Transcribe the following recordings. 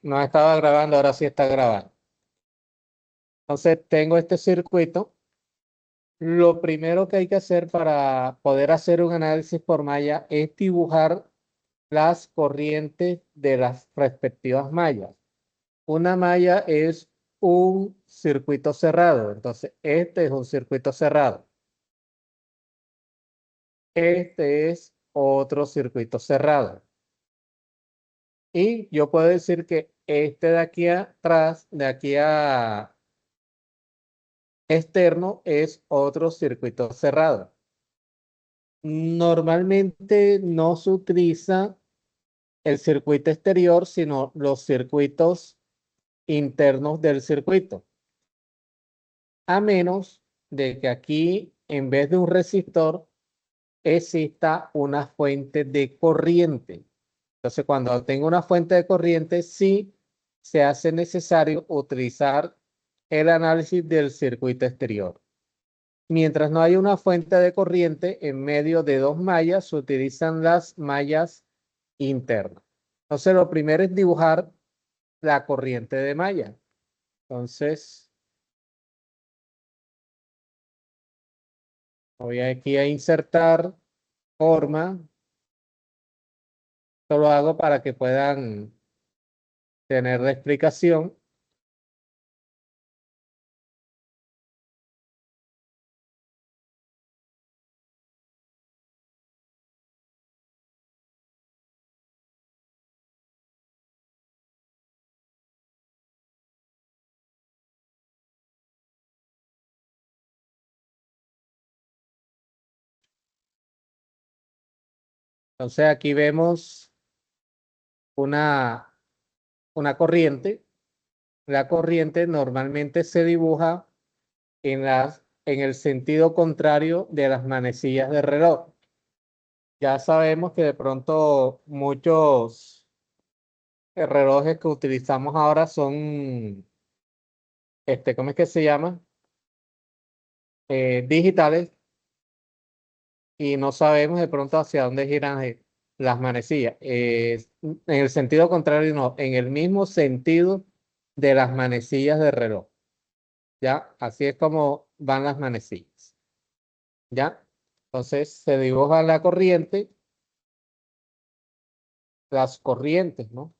No estaba grabando, ahora sí está grabando. Entonces tengo este circuito. Lo primero que hay que hacer para poder hacer un análisis por malla es dibujar las corrientes de las respectivas mallas. Una malla es un circuito cerrado. Entonces, este es un circuito cerrado. Este es otro circuito cerrado. Y yo puedo decir que este de aquí atrás, de aquí a externo, es otro circuito cerrado. Normalmente no se utiliza el circuito exterior, sino los circuitos internos del circuito. A menos de que aquí, en vez de un resistor, exista una fuente de corriente. Entonces, cuando tengo una fuente de corriente, sí se hace necesario utilizar el análisis del circuito exterior. Mientras no haya una fuente de corriente en medio de dos mallas, se utilizan las mallas internas. Entonces, lo primero es dibujar la corriente de malla. Entonces, voy aquí a insertar forma. Esto lo hago para que puedan tener la explicación. Entonces, aquí vemos una, una corriente. La corriente normalmente se dibuja en el sentido contrario de las manecillas de reloj. Ya sabemos que de pronto muchos relojes que utilizamos ahora son, ¿cómo es que se llama? Digitales, y no sabemos de pronto hacia dónde giran las manecillas. En el sentido contrario, no, en el mismo sentido de las manecillas de reloj. ¿Ya? Así es como van las manecillas. ¿Ya? Entonces se dibuja la corriente, las corrientes, ¿no?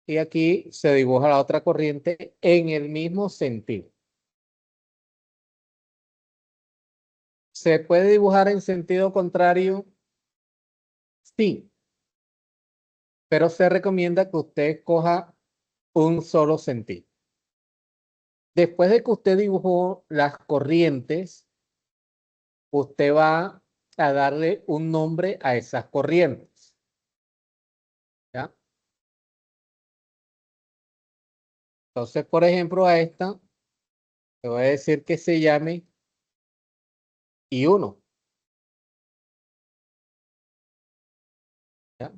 Y aquí se dibuja la otra corriente en el mismo sentido. ¿Se puede dibujar en sentido contrario? Sí, pero se recomienda que usted escoja un solo sentido. Después de que usted dibujó las corrientes, usted va a darle un nombre a esas corrientes. ¿Ya? Entonces, por ejemplo, a esta le voy a decir que se llame I1. ¿Ya?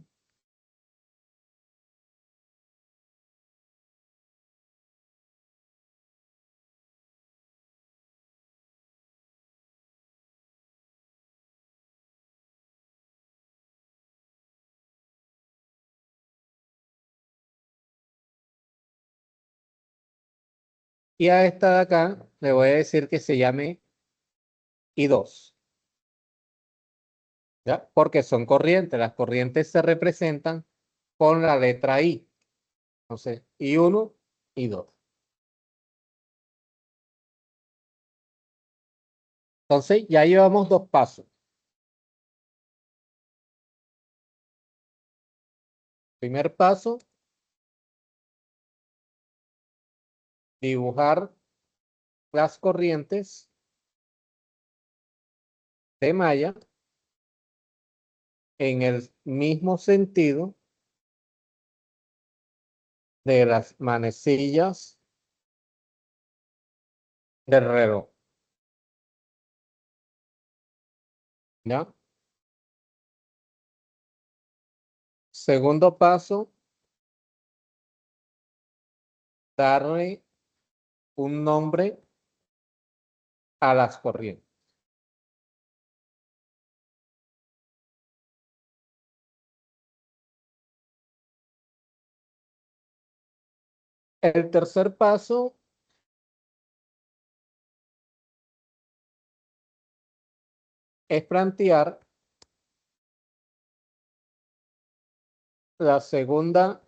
Y a esta de acá le voy a decir que se llame I2. ¿Ya? Porque son corrientes. Las corrientes se representan con la letra I. Entonces, I1, I2. Entonces, ya llevamos dos pasos. Primer paso, dibujar las corrientes de malla en el mismo sentido de las manecillas del reloj. ¿Ya? Segundo paso, darle un nombre a las corrientes. El tercer paso es plantear la segunda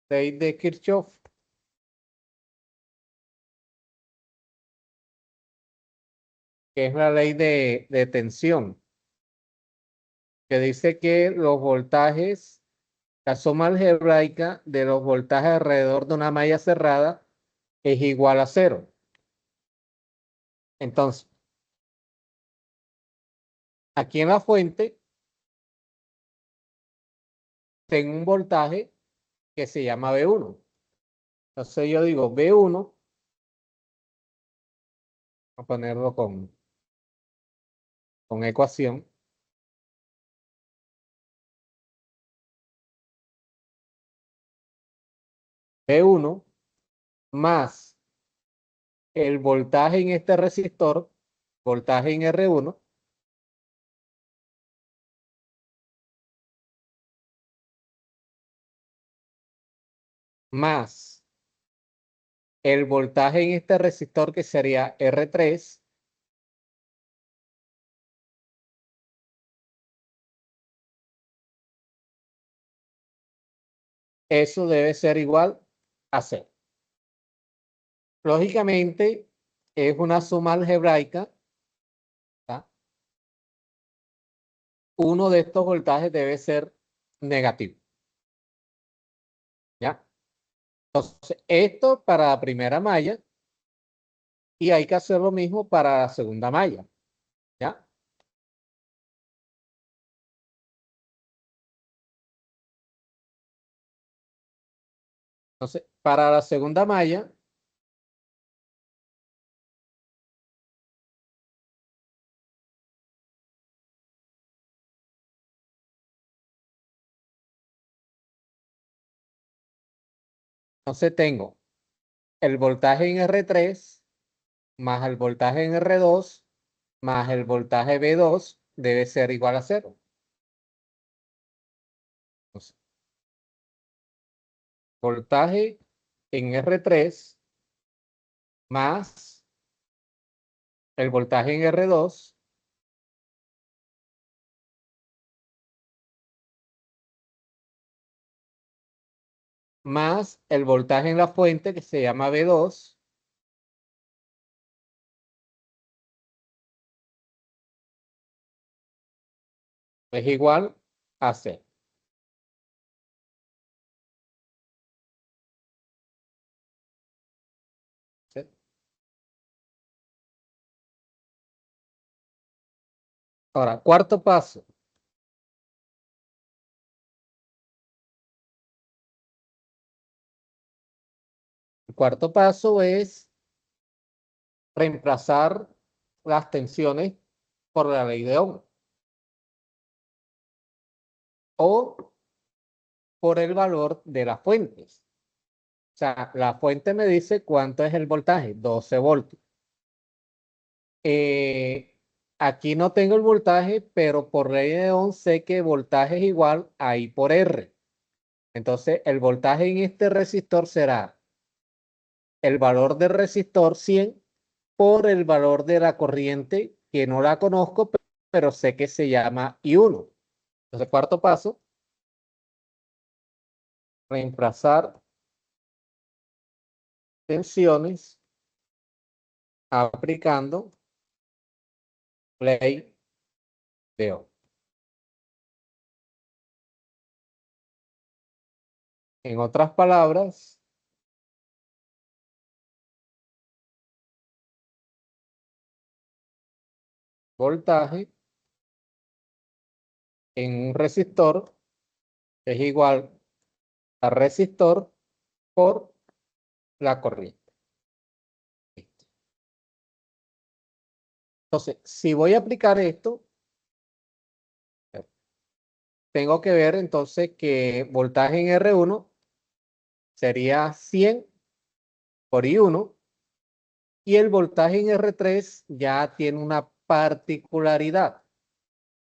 ley de Kirchhoff, que es la ley de tensión, que dice que los voltajes, la suma algebraica de los voltajes alrededor de una malla cerrada es igual a cero. Entonces, aquí en la fuente tengo un voltaje que se llama B1. Entonces yo digo B1, a ponerlo con ecuación. B1 más el voltaje en este resistor, voltaje en R1, más el voltaje en este resistor que sería R3, eso debe ser igual a cero. Lógicamente, es una suma algebraica. ¿Tá? Uno de estos voltajes debe ser negativo. ¿Ya? Entonces, esto para la primera malla y hay que hacer lo mismo para la segunda malla. ¿Ya? Entonces, para la segunda malla, entonces tengo el voltaje en R3 más el voltaje en R2 más el voltaje B2 debe ser igual a cero. Entonces, voltaje en R3 más el voltaje en R2 más el voltaje en la fuente que se llama B2 es igual a cero. ¿Sí? Ahora, cuarto paso. El cuarto paso es reemplazar las tensiones por la ley de Ohm o por el valor de las fuentes. O sea, la fuente me dice cuánto es el voltaje, 12 voltios. Aquí no tengo el voltaje, pero por ley de Ohm sé que voltaje es igual a I por R. Entonces, el voltaje en este resistor será el valor del resistor 100 por el valor de la corriente, que no la conozco, pero sé que se llama I1. Entonces, cuarto paso, reemplazar tensiones aplicando ley de Ohm. En otras palabras, voltaje en un resistor es igual a resistor por la corriente. Entonces, si voy a aplicar esto, tengo que ver entonces que voltaje en R1 sería 100 por I1 y el voltaje en R3 ya tiene una particularidad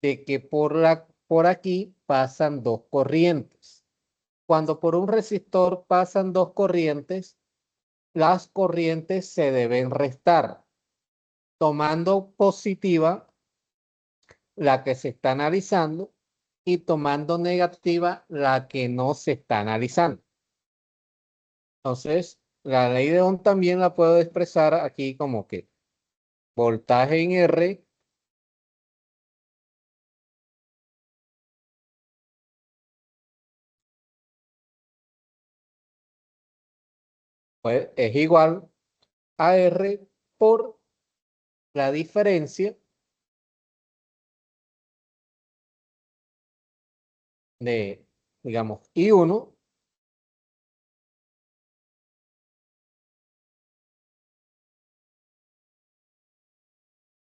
de que por aquí pasan dos corrientes. Cuando por un resistor pasan dos corrientes, las corrientes se deben restar, tomando positiva la que se está analizando y tomando negativa la que no se está analizando. Entonces, la ley de Ohm también la puedo expresar aquí como que voltaje en R pues, es igual a R por la diferencia de, digamos, I1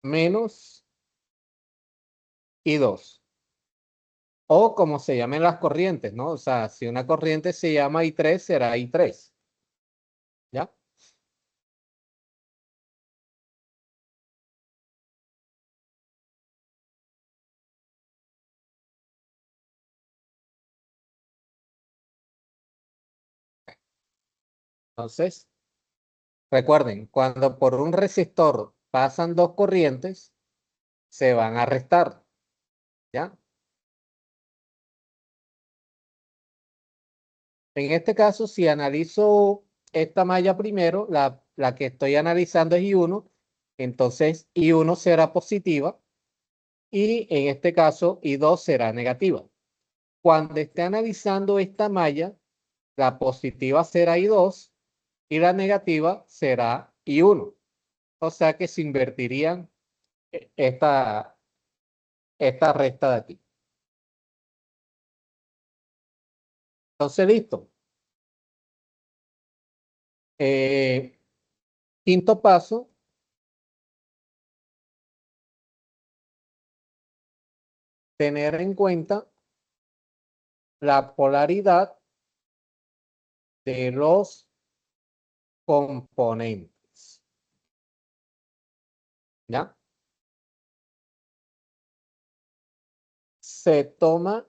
menos I2. O como se llamen las corrientes, ¿no? O sea, si una corriente se llama I3, será I3. ¿Ya? Entonces, recuerden, cuando por un resistor pasan dos corrientes, se van a restar. ¿Ya? En este caso, si analizo esta malla primero, la que estoy analizando es I1, entonces I1 será positiva y en este caso I2 será negativa. Cuando esté analizando esta malla, la positiva será I2 y la negativa será I1. O sea que se invertirían esta recta de aquí. Entonces, listo. Eh, quinto paso, tener en cuenta la polaridad de los componentes. ¿Ya? Se toma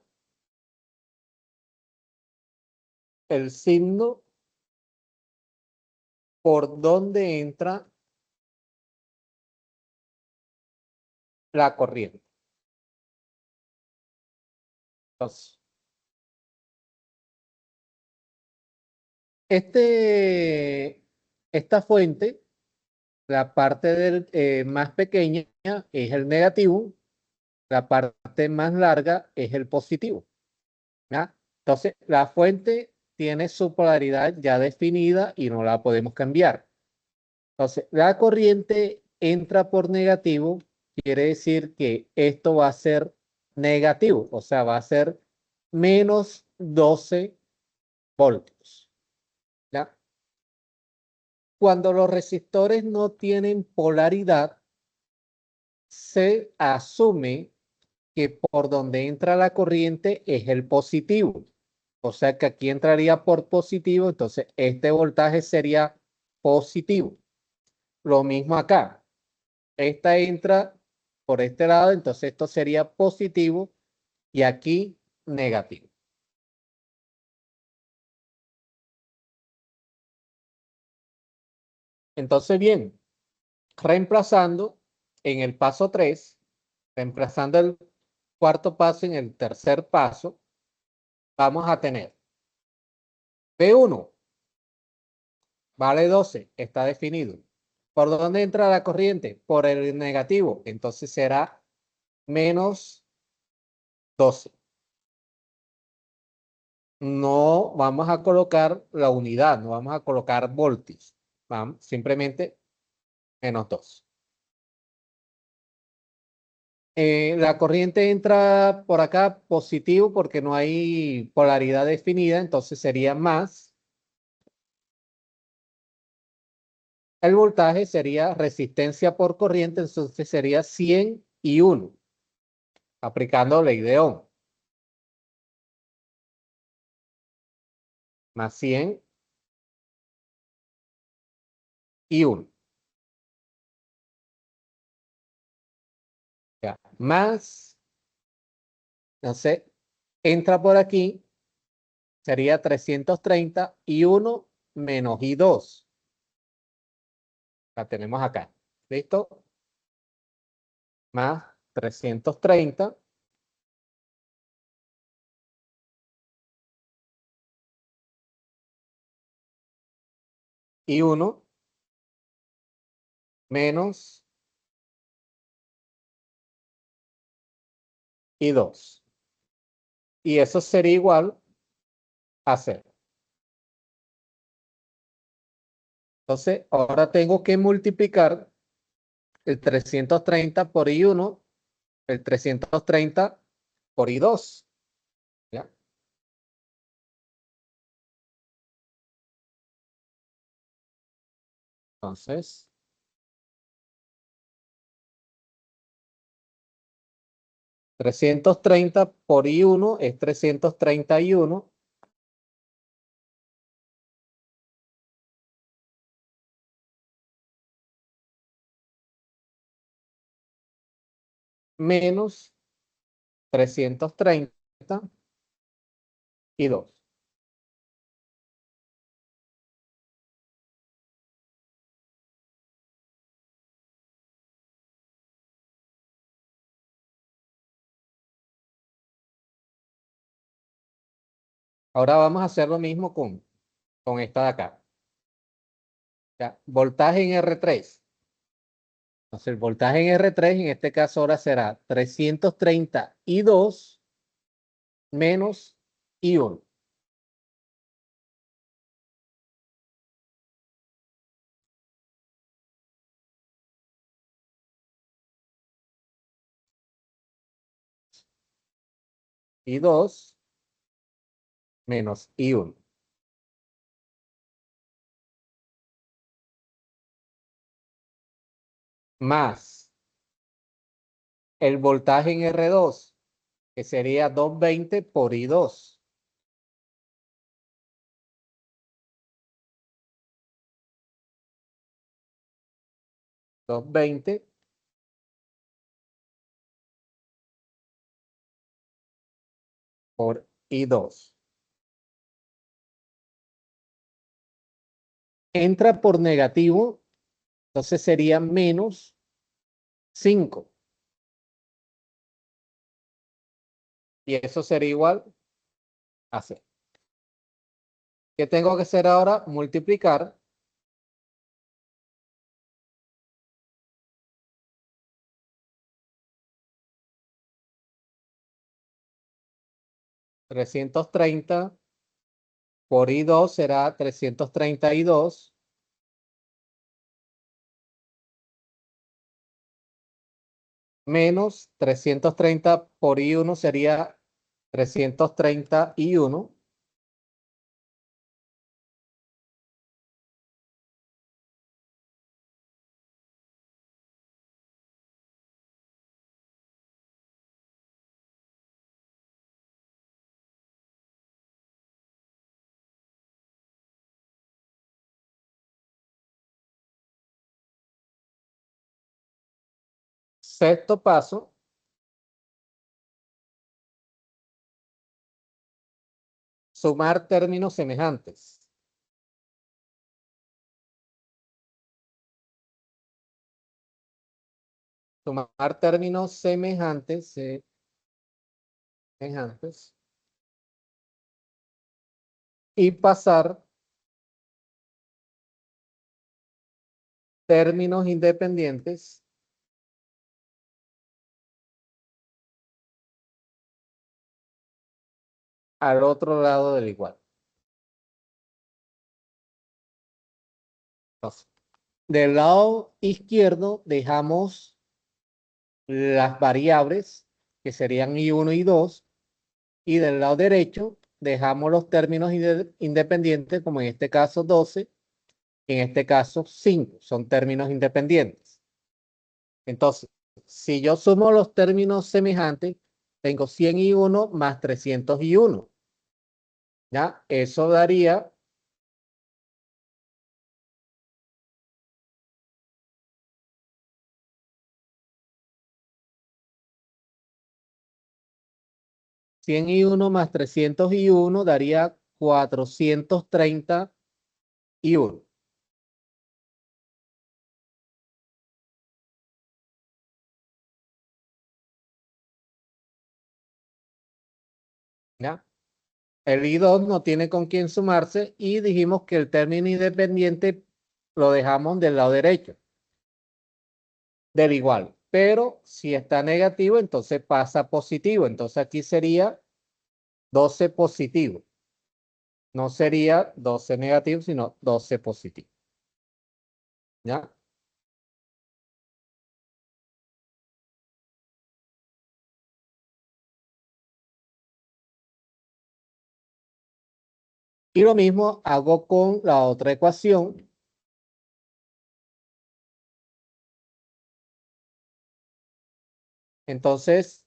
el signo por donde entra la corriente. Entonces, esta fuente, la parte más pequeña es el negativo, la parte más larga es el positivo. ¿Ya? Entonces, la fuente tiene su polaridad ya definida y no la podemos cambiar. Entonces, la corriente entra por negativo, quiere decir que esto va a ser negativo, o sea, va a ser menos 12 voltios. ¿Ya? Cuando los resistores no tienen polaridad, se asume que por donde entra la corriente es el positivo. O sea que aquí entraría por positivo, entonces este voltaje sería positivo. Lo mismo acá. Esta entra por este lado, entonces esto sería positivo y aquí negativo. Entonces, bien, reemplazando en el paso 3, reemplazando el cuarto paso en el tercer paso, vamos a tener P1 vale 12, está definido. ¿Por dónde entra la corriente? Por el negativo, entonces será menos 12. No vamos a colocar la unidad, no vamos a colocar voltios. Vamos, simplemente menos 2. La corriente entra por acá positivo porque no hay polaridad definida, entonces sería más. El voltaje sería resistencia por corriente, entonces sería 100 y 1, aplicando ley de Ohm. Más 100 y 1. Ya. Más, entonces, entra por aquí sería 330 y 1 menos I2. La tenemos acá. ¿Listo? Más 330 y 1 menos I2. Y eso sería igual a 0. Entonces, ahora tengo que multiplicar el 330 por I1, el 330 por I2. ¿Ya? Entonces, 330 por I1 es 331 menos 330 y 2. Ahora vamos a hacer lo mismo con esta de acá. ¿Ya? Voltaje en R3. Entonces, el voltaje en R3 en este caso ahora será 332 menos I1. I2 menos I1. Más el voltaje en R2, que sería 220 por I2. Doscientos veinte por I2. Entra por negativo, entonces sería menos 5. Y eso sería igual a 0. ¿Qué tengo que hacer ahora? Multiplicar 330 por I2 será 332 menos 330 por I1 sería 331 Sexto paso, sumar términos semejantes. Sumar términos semejantes y pasar términos independientes al otro lado del igual. Entonces, del lado izquierdo dejamos las variables que serían I1 y 2 y del lado derecho dejamos los términos independientes como en este caso 12, en este caso 5, son términos independientes. Entonces, si yo sumo los términos semejantes, tengo 100 y 1 más 301. ¿Ya? Eso daría 100 y 1 más 301 daría 431. ¿Ya? El I2 no tiene con quién sumarse y dijimos que el término independiente lo dejamos del lado derecho, del igual. Pero si está negativo, entonces pasa a positivo. Entonces aquí sería 12 positivo. No sería 12 negativo, sino 12 positivo. ¿Ya? Y lo mismo hago con la otra ecuación. Entonces,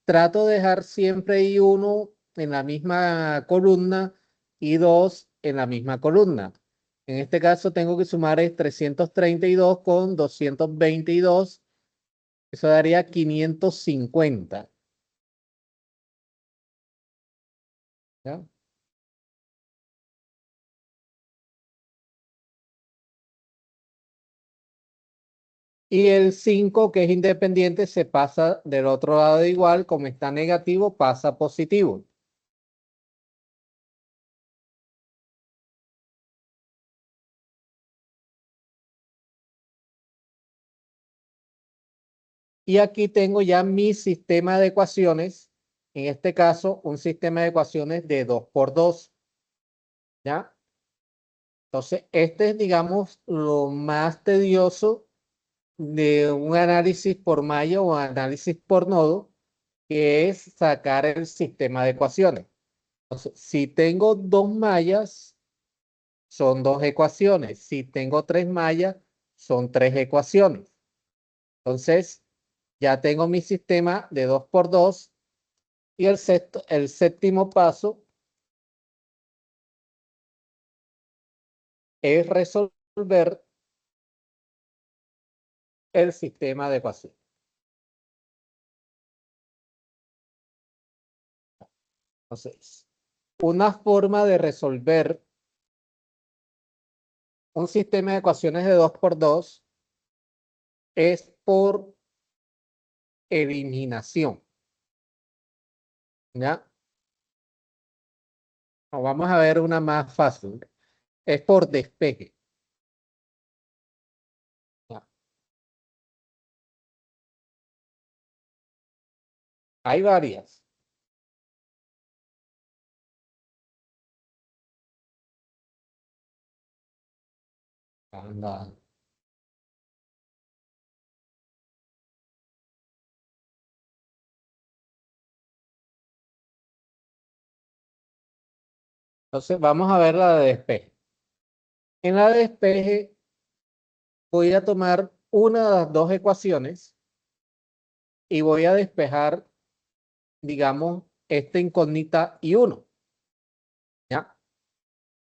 trato de dejar siempre I1 en la misma columna y 2 en la misma columna. En este caso tengo que sumar 332 con 222. Eso daría 550. ¿Ya? Y el 5, que es independiente, se pasa del otro lado de igual. Como está negativo, pasa a positivo. Y aquí tengo ya mi sistema de ecuaciones. En este caso, un sistema de ecuaciones de 2 por 2. ¿Ya? Entonces, este es, digamos, lo más tedioso de un análisis por malla o análisis por nodo, que es sacar el sistema de ecuaciones. Entonces, si tengo dos mallas, son dos ecuaciones. Si tengo tres mallas, son tres ecuaciones. Entonces, ya tengo mi sistema de 2 por 2 y el séptimo paso es resolver el sistema de ecuaciones. Entonces, una forma de resolver un sistema de ecuaciones de 2 por 2 es por eliminación. ¿Ya? Vamos a ver una más fácil. Es por despeje. ¿Ya? Hay varias. Anda. Entonces, vamos a ver la de despeje. En la de despeje voy a tomar una de las dos ecuaciones y voy a despejar, digamos, esta incógnita I1. ¿Ya?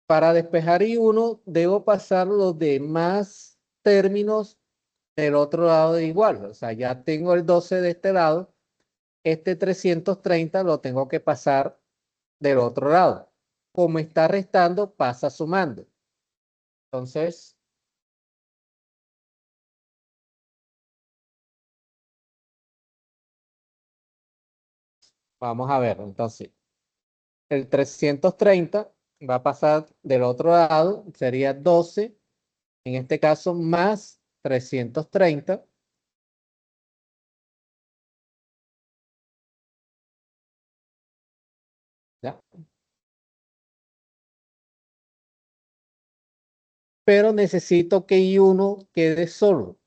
Para despejar I1 debo pasar los demás términos del otro lado de igual. O sea, ya tengo el 12 de este lado. Este 330 lo tengo que pasar del otro lado. Como está restando, pasa sumando. Entonces, vamos a ver. Entonces, el 330 va a pasar del otro lado. Sería 12, en este caso, más 330. ¿Ya? Pero necesito que I1 quede solo.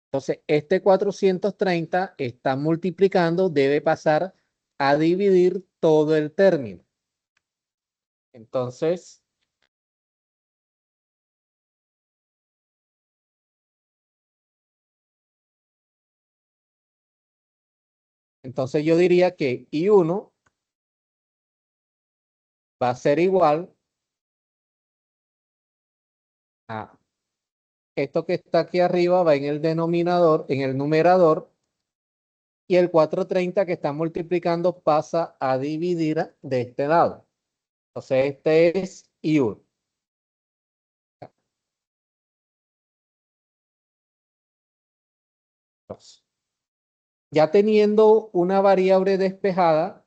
Entonces, este 430 está multiplicando, debe pasar a dividir todo el término. Entonces, yo diría que I1 va a ser igual a esto que está aquí arriba, va en el denominador, en el numerador, y el 430 que está multiplicando pasa a dividir de este lado. Entonces este es I1. Entonces, ya teniendo una variable despejada,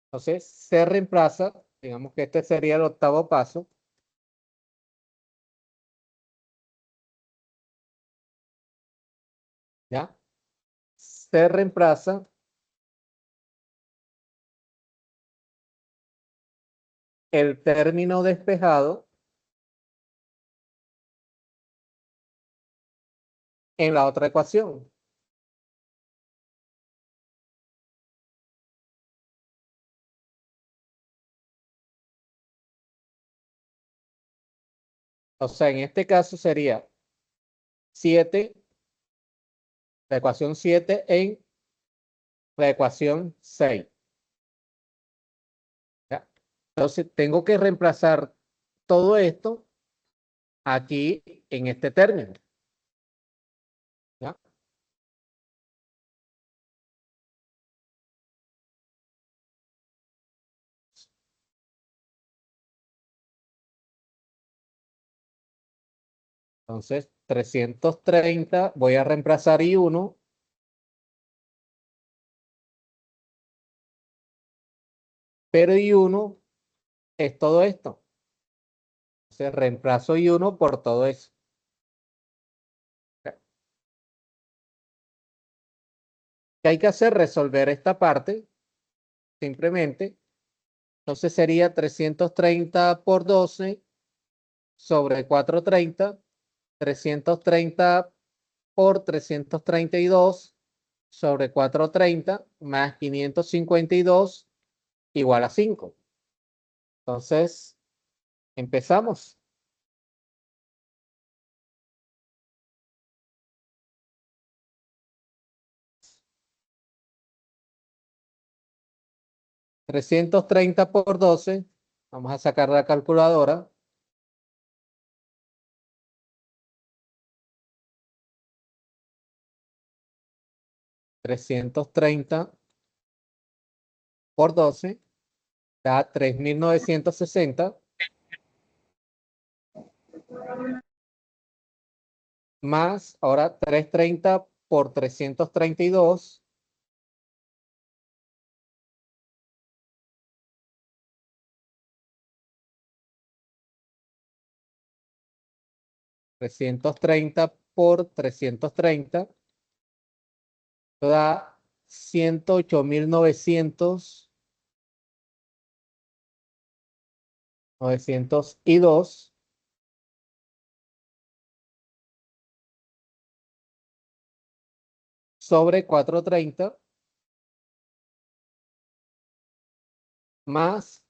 entonces se reemplaza, digamos que este sería el octavo paso. ¿Ya? Se reemplaza el término despejado en la otra ecuación. O sea, en este caso sería 7, la ecuación 7 en la ecuación 6. ¿Ya? Entonces, tengo que reemplazar todo esto aquí en este término. ¿Ya? Entonces, 330, voy a reemplazar I1, pero I1 es todo esto. Entonces, reemplazo I1 por todo eso. ¿Qué hay que hacer? Resolver esta parte, simplemente. Entonces sería 330 por 12 sobre 430, 330 por 332 sobre 430 más 552 igual a 5. Entonces, empezamos. 330 por 12, vamos a sacar la calculadora. 330 por 12 da 3960 más ahora 330 por 332 330 por 330 da 902 sobre 430 más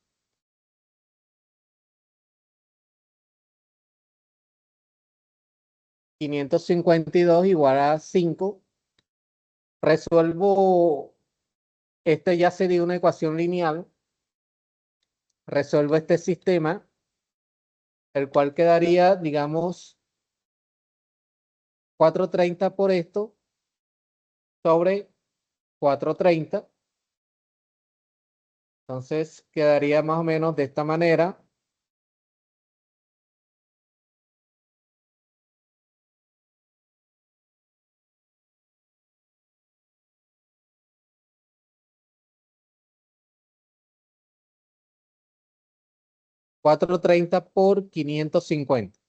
552 igual a 5. Resuelvo, este ya sería una ecuación lineal. Resuelvo este sistema, el cual quedaría, digamos, 430 por esto sobre 430. Entonces quedaría más o menos de esta manera. Cuatrocientos treinta por 550.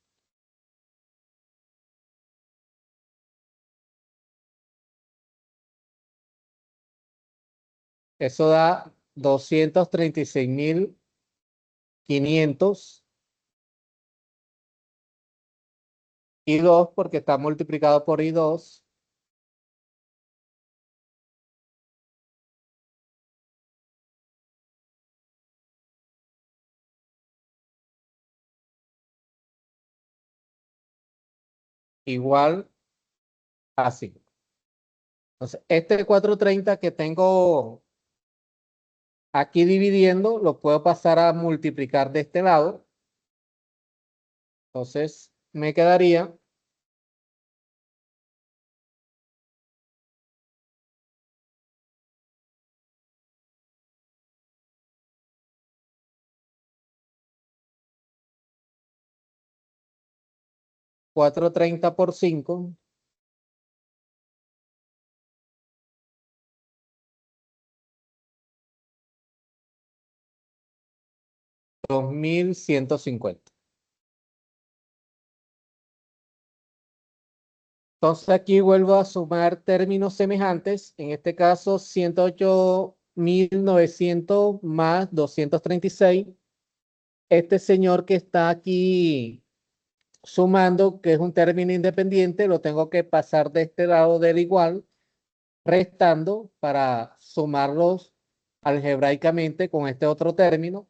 Eso da 236.500 y 2 porque está multiplicado por I2. Igual a 5. Entonces, este 430 que tengo aquí dividiendo, lo puedo pasar a multiplicar de este lado. Entonces, me quedaría 430 por 5. 2150. Entonces aquí vuelvo a sumar términos semejantes. En este caso, 108.900 más 236. Este señor que está aquí sumando, que es un término independiente, lo tengo que pasar de este lado del igual, restando para sumarlos algebraicamente con este otro término.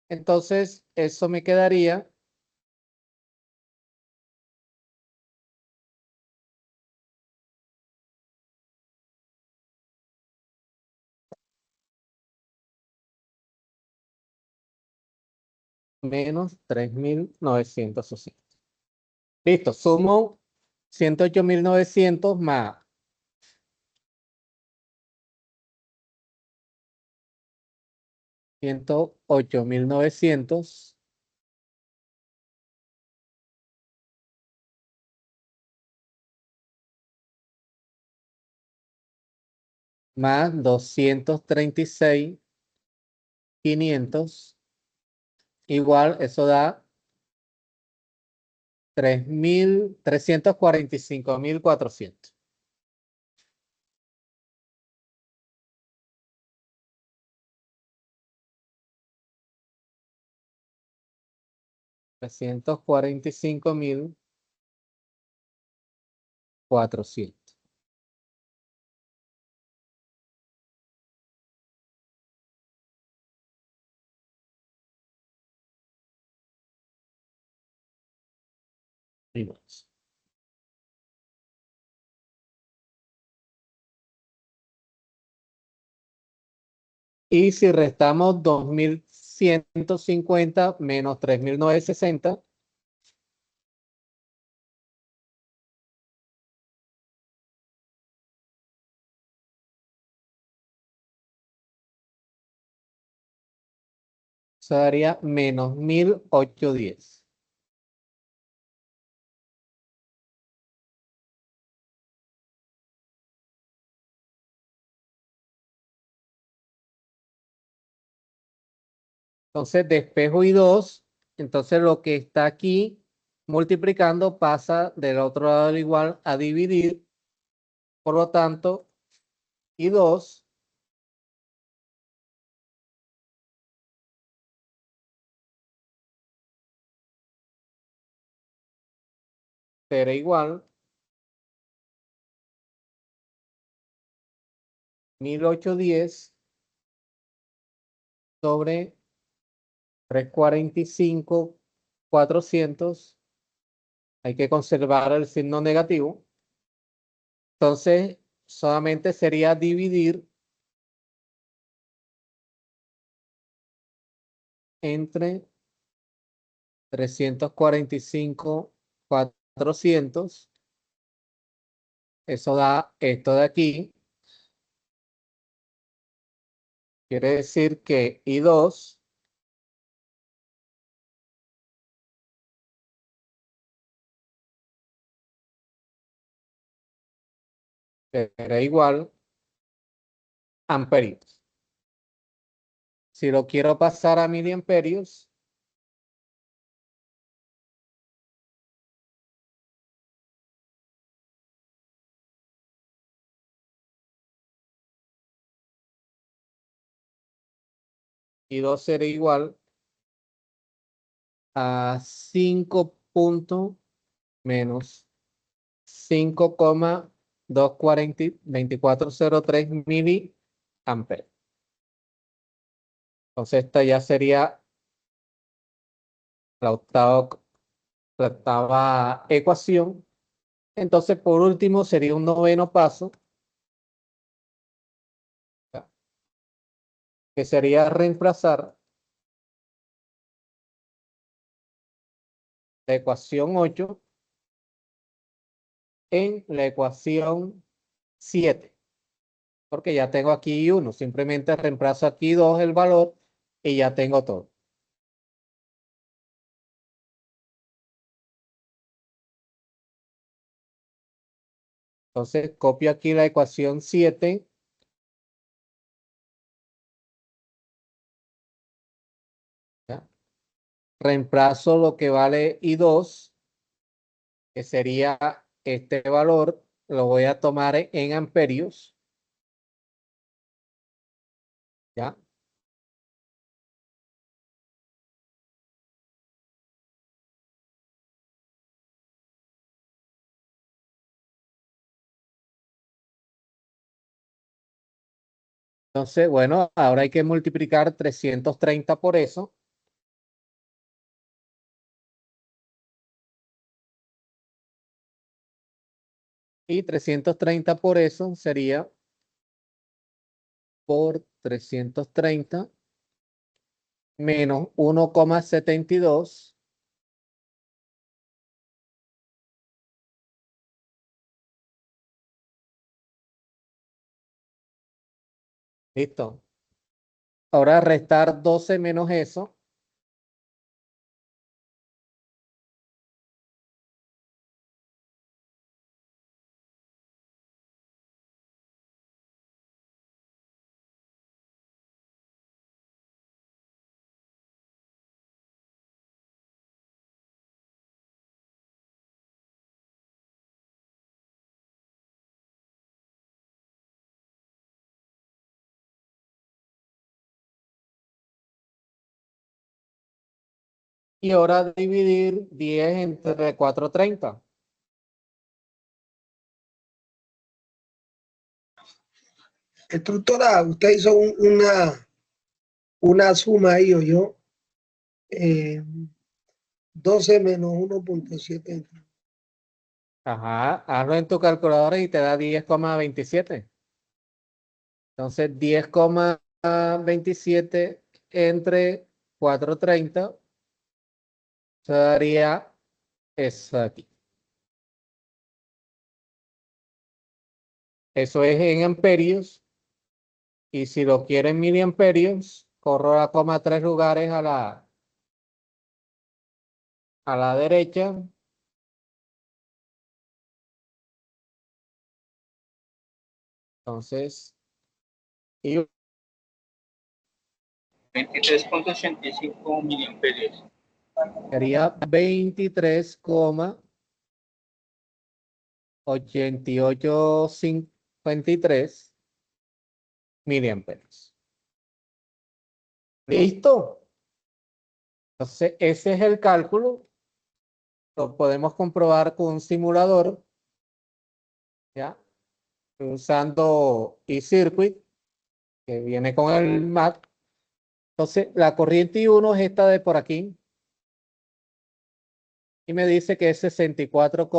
Entonces, eso me quedaría menos 3.960. Listo, sumo 108.900 más 108.900 más 236.500 igual, eso da 345.400. 345.400. Y si restamos 2.150 menos 3.960, eso daría menos 1.810. Entonces, despejo y 2. Entonces, lo que está aquí multiplicando pasa del otro lado del igual a dividir. Por lo tanto, y 2 será igual 1.810 sobre 345.400. Hay que conservar el signo negativo. Entonces, solamente sería dividir entre 345.400. Eso da esto de aquí. Quiere decir que I2 será igual a amperios. Si lo quiero pasar a miliamperios, I2 será igual a 5 puntos menos 5,2403 miliamperes. Entonces, esta ya sería la octava ecuación. Entonces, por último, sería un noveno paso, que sería reemplazar la ecuación 8 en la ecuación 7, porque ya tengo aquí 1. Simplemente reemplazo aquí 2 el valor y ya tengo todo. Entonces copio aquí la ecuación 7. ¿Ya? Reemplazo lo que vale I2, que sería este valor, lo voy a tomar en amperios. ¿Ya? Entonces, bueno, ahora hay que multiplicar 330 por eso. Y 330 por eso sería por 330 menos 1,72. Listo. Ahora restar 12 menos eso. Y ahora dividir 10 entre 430. Instructora, usted hizo una suma ahí, o yo, 12 menos 1,7. Ajá, hazlo en tu calculadora y te da 10,27. Entonces, 10,27 entre 430 se daría eso aquí. Eso es en amperios. Y si lo quiero en miliamperios, corro la coma 3 lugares a la derecha. Entonces, y 23,85 miliamperios. sería 23,8853 miliamperios. ¿Listo? Entonces, ese es el cálculo. Lo podemos comprobar con un simulador, ¿ya? Usando eCircuit, que viene con el Mac. Entonces, la corriente I1 es esta de por aquí. Y me dice que es 64,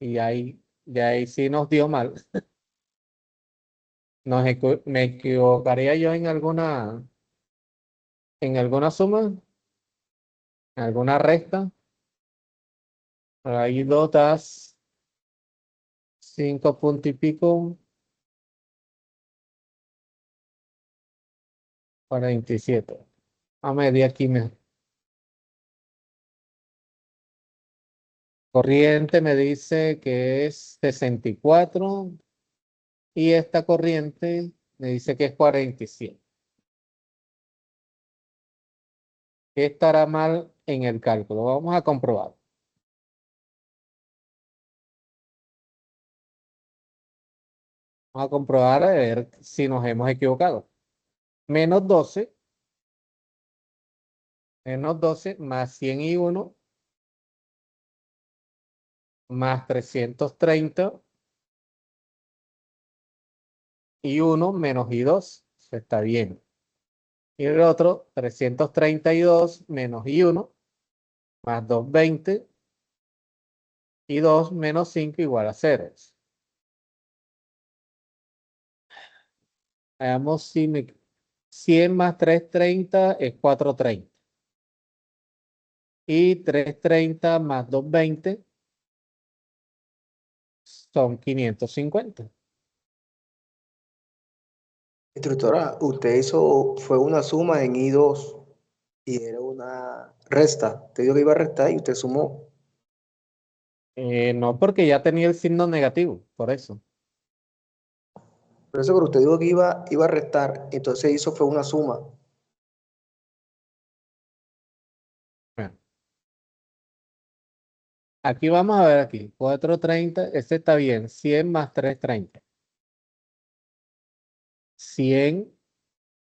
y ahí, de ahí sí nos dio mal. Me equivocaría yo en alguna suma, en alguna resta. Ahí dotas 5 puntos y pico, 47. A medir aquí me. Corriente me dice que es 64 y esta corriente me dice que es 47. ¿Qué estará mal en el cálculo? Vamos a comprobar. Vamos a comprobar a ver si nos hemos equivocado. Menos 12 más 101 más 330 y 1 menos I2. Eso está bien. Y el otro, 332 menos I1 más 220 y 2 menos 5 igual a 0. Veamos si 100 más 330 es 430. Y 330 más 220 son 550. Instructora, usted hizo, fue una suma en I2 y era una resta. Te dijo que iba a restar y usted sumó. No, porque ya tenía el signo negativo, por eso. Por eso, pero usted dijo que iba a restar, entonces hizo fue una suma. Bueno, aquí vamos a ver aquí. 430, este está bien. 100 más 330. 100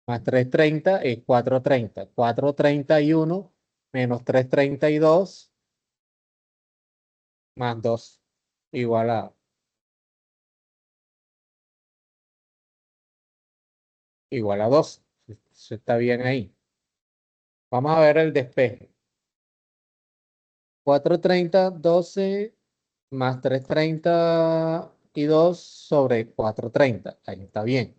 más 330 es 430. 431 menos 332 más 2 igual a 2. Eso está bien ahí. Vamos a ver el despeje. 430, 12 más 332 sobre 430. Ahí está bien.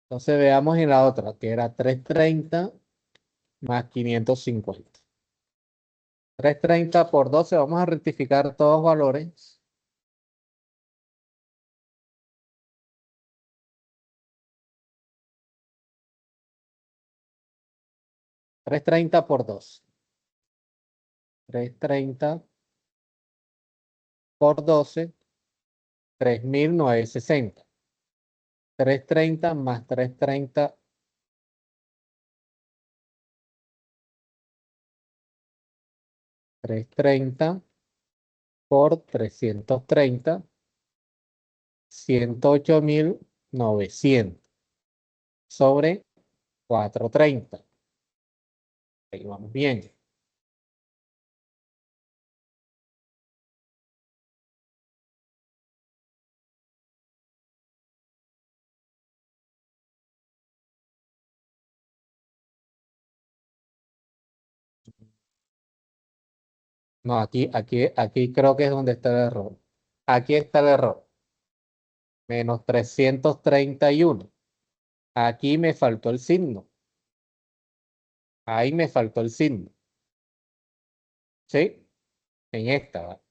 Entonces veamos en la otra, que era 330 más 550. 330 por 12, vamos a rectificar todos los valores. $330 por 2. 330 por 12, 3.960. 330 más 330. 330 por 330, 108.900 sobre 430. Ahí vamos bien. No, aquí creo que es donde está el error. Aquí está el error. Menos 331. Aquí me faltó el signo. Ahí me faltó el signo. ¿Sí? En esta, ¿va?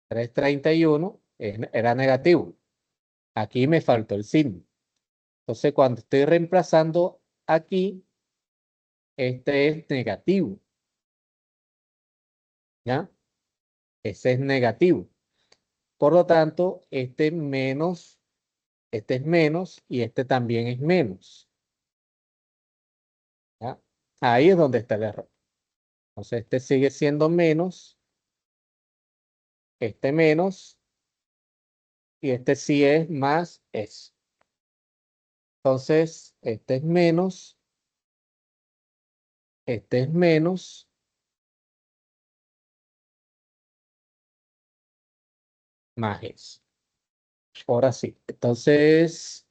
331 era negativo. Aquí me faltó el signo. Entonces, cuando estoy reemplazando aquí, este es negativo. ¿Ya? Ese es negativo. Por lo tanto, este es menos y este también es menos. ¿Ya? Ahí es donde está el error. Entonces, este sigue siendo menos, este menos, y este sí es más es. Entonces, este es menos, más es. Ahora sí. Entonces,